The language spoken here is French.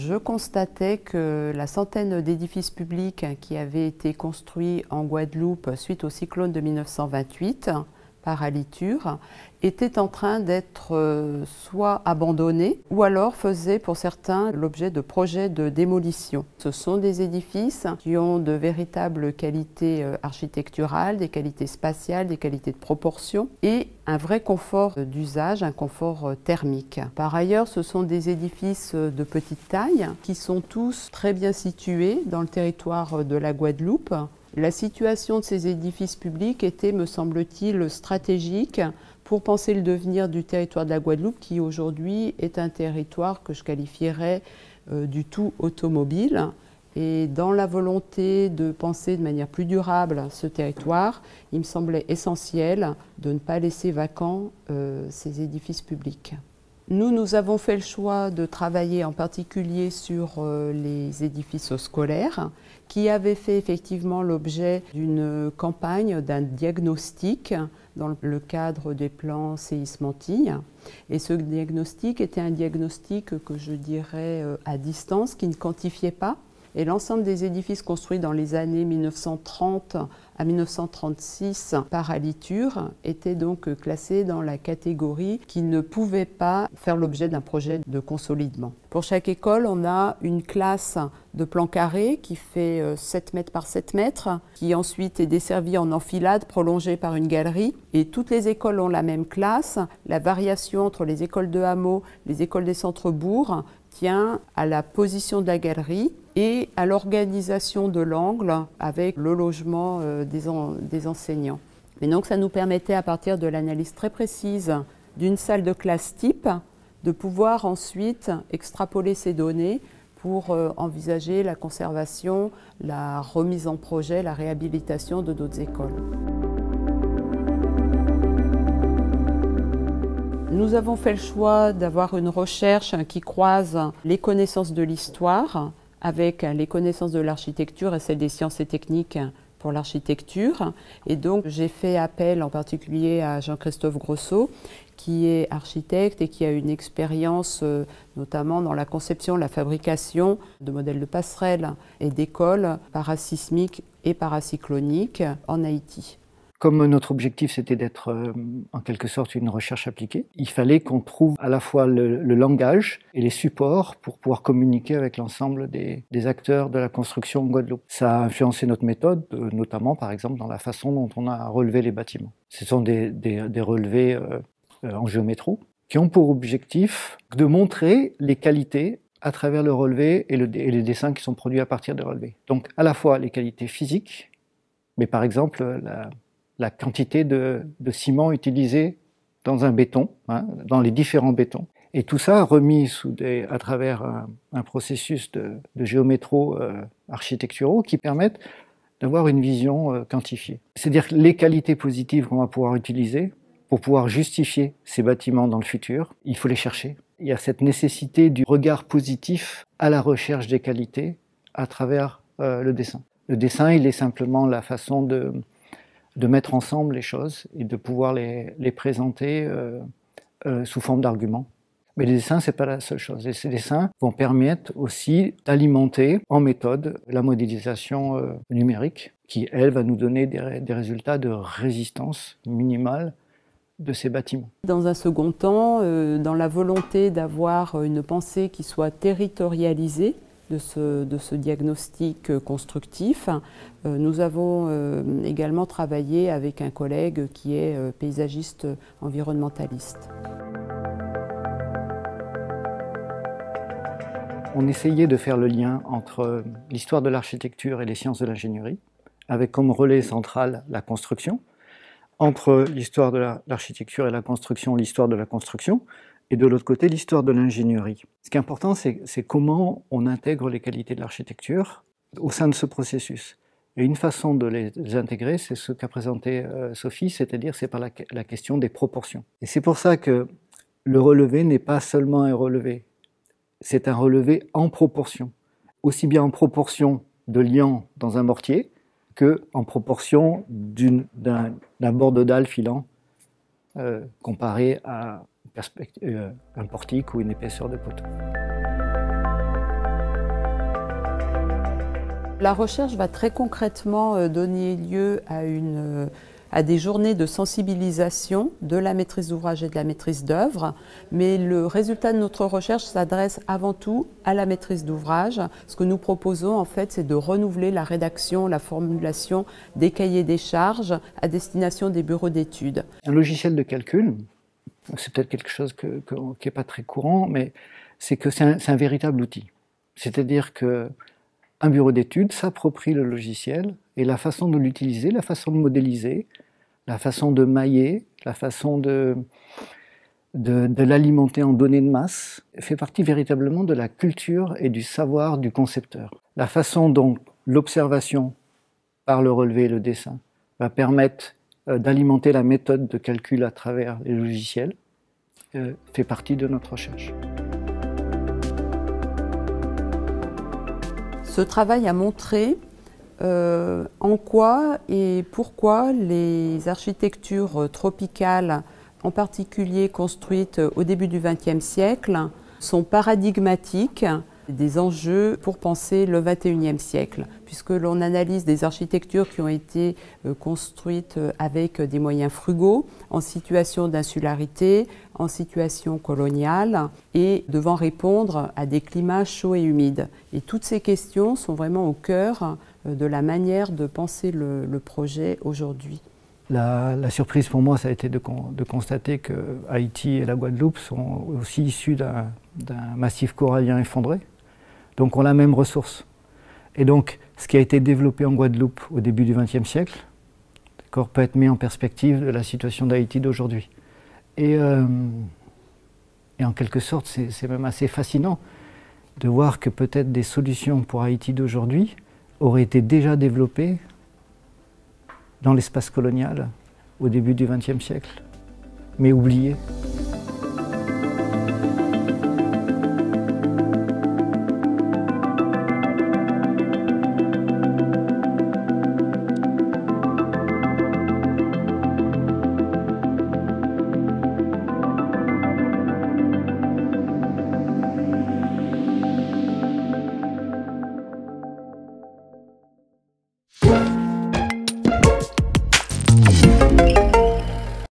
Je constatais que la centaine d'édifices publics qui avaient été construits en Guadeloupe suite au cyclone de 1928 par Alitur étaient en train d'être soit abandonnés ou alors faisaient pour certains l'objet de projets de démolition. Ce sont des édifices qui ont de véritables qualités architecturales, des qualités spatiales, des qualités de proportion et un vrai confort d'usage, un confort thermique. Par ailleurs, ce sont des édifices de petite taille qui sont tous très bien situés dans le territoire de la Guadeloupe. La situation de ces édifices publics était, me semble-t-il, stratégique pour penser le devenir du territoire de la Guadeloupe qui aujourd'hui est un territoire que je qualifierais du tout automobile. Et dans la volonté de penser de manière plus durable ce territoire, il me semblait essentiel de ne pas laisser vacants ces édifices publics. Nous avons fait le choix de travailler en particulier sur les édifices scolaires qui avaient fait effectivement l'objet d'une campagne, d'un diagnostic dans le cadre des plans séisme Antilles. Et ce diagnostic était un diagnostic que je dirais à distance, qui ne quantifiait pas. Et l'ensemble des édifices construits dans les années 1930 à 1936 par Alitur étaient donc classés dans la catégorie qui ne pouvait pas faire l'objet d'un projet de consolidement. Pour chaque école, on a une classe de plan carré qui fait 7 mètres par 7 mètres, qui ensuite est desservie en enfilade prolongée par une galerie. Et toutes les écoles ont la même classe. La variation entre les écoles de hameaux, les écoles des centres-bourgs tient à la position de la galerie et à l'organisation de l'angle avec le logement des enseignants. Et donc ça nous permettait, à partir de l'analyse très précise d'une salle de classe type, de pouvoir ensuite extrapoler ces données pour envisager la conservation, la remise en projet, la réhabilitation de d'autres écoles. Nous avons fait le choix d'avoir une recherche qui croise les connaissances de l'histoire avec les connaissances de l'architecture et celles des sciences et techniques pour l'architecture. Et donc j'ai fait appel en particulier à Jean-Christophe Grosso, qui est architecte et qui a une expérience notamment dans la conception, la fabrication de modèles de passerelles et d'écoles parasismiques et paracycloniques en Haïti. Comme notre objectif c'était d'être en quelque sorte une recherche appliquée, il fallait qu'on trouve à la fois le langage et les supports pour pouvoir communiquer avec l'ensemble des acteurs de la construction en Guadeloupe. Ça a influencé notre méthode, notamment par exemple dans la façon dont on a relevé les bâtiments. Ce sont des relevés en géométro qui ont pour objectif de montrer les qualités à travers le relevé et les dessins qui sont produits à partir des relevés. Donc à la fois les qualités physiques, mais par exemple la quantité de ciment utilisé dans un béton, dans les différents bétons. Et tout ça remis à travers un processus de géométro architecturaux qui permettent d'avoir une vision quantifiée. C'est-à-dire que les qualités positives qu'on va pouvoir utiliser pour pouvoir justifier ces bâtiments dans le futur, il faut les chercher. Il y a cette nécessité du regard positif à la recherche des qualités à travers le dessin. Le dessin, il est simplement la façon de mettre ensemble les choses et de pouvoir les présenter sous forme d'arguments. Mais les dessins, c'est pas la seule chose. Et ces dessins vont permettre aussi d'alimenter en méthode la modélisation numérique qui, elle, va nous donner des résultats de résistance minimale de ces bâtiments. Dans un second temps, dans la volonté d'avoir une pensée qui soit territorialisée, de ce diagnostic constructif. Nous avons également travaillé avec un collègue qui est paysagiste environnementaliste. On essayait de faire le lien entre l'histoire de l'architecture et les sciences de l'ingénierie, avec comme relais central la construction, entre l'histoire de l'architecture et la construction, l'histoire de la construction, et de l'autre côté, l'histoire de l'ingénierie. Ce qui est important, c'est comment on intègre les qualités de l'architecture au sein de ce processus. Et une façon de les intégrer, c'est ce qu'a présenté Sophie, c'est-à-dire c'est par la question des proportions. Et c'est pour ça que le relevé n'est pas seulement un relevé, c'est un relevé en proportion. Aussi bien en proportion de liant dans un mortier que en proportion d'un bord de dalle filant comparé à un portique ou une épaisseur de poteau. La recherche va très concrètement donner lieu à des journées de sensibilisation de la maîtrise d'ouvrage et de la maîtrise d'œuvre, mais le résultat de notre recherche s'adresse avant tout à la maîtrise d'ouvrage. Ce que nous proposons en fait, c'est de renouveler la rédaction, la formulation des cahiers des charges à destination des bureaux d'études. Un logiciel de calcul, c'est peut-être quelque chose qui n'est pas très courant, mais c'est un véritable outil. C'est-à-dire qu'un bureau d'études s'approprie le logiciel et la façon de l'utiliser, la façon de modéliser, la façon de mailler, la façon de l'alimenter en données de masse, fait partie véritablement de la culture et du savoir du concepteur. La façon dont l'observation par le relevé et le dessin va permettre d'alimenter la méthode de calcul à travers les logiciels fait partie de notre recherche. Ce travail a montré en quoi et pourquoi les architectures tropicales, en particulier construites au début du XXe siècle, sont paradigmatiques des enjeux pour penser le XXIe siècle, puisque l'on analyse des architectures qui ont été construites avec des moyens frugaux, en situation d'insularité, en situation coloniale, et devant répondre à des climats chauds et humides. Et toutes ces questions sont vraiment au cœur de la manière de penser le projet aujourd'hui. La surprise pour moi, ça a été de constater que Haïti et la Guadeloupe sont aussi issus d'un massif corallien effondré, donc ont la même ressource. Et donc, ce qui a été développé en Guadeloupe au début du XXe siècle, peut être mis en perspective de la situation d'Haïti d'aujourd'hui. Et en quelque sorte, c'est même assez fascinant de voir que peut-être des solutions pour Haïti d'aujourd'hui auraient été déjà développées dans l'espace colonial au début du XXe siècle, mais oubliées.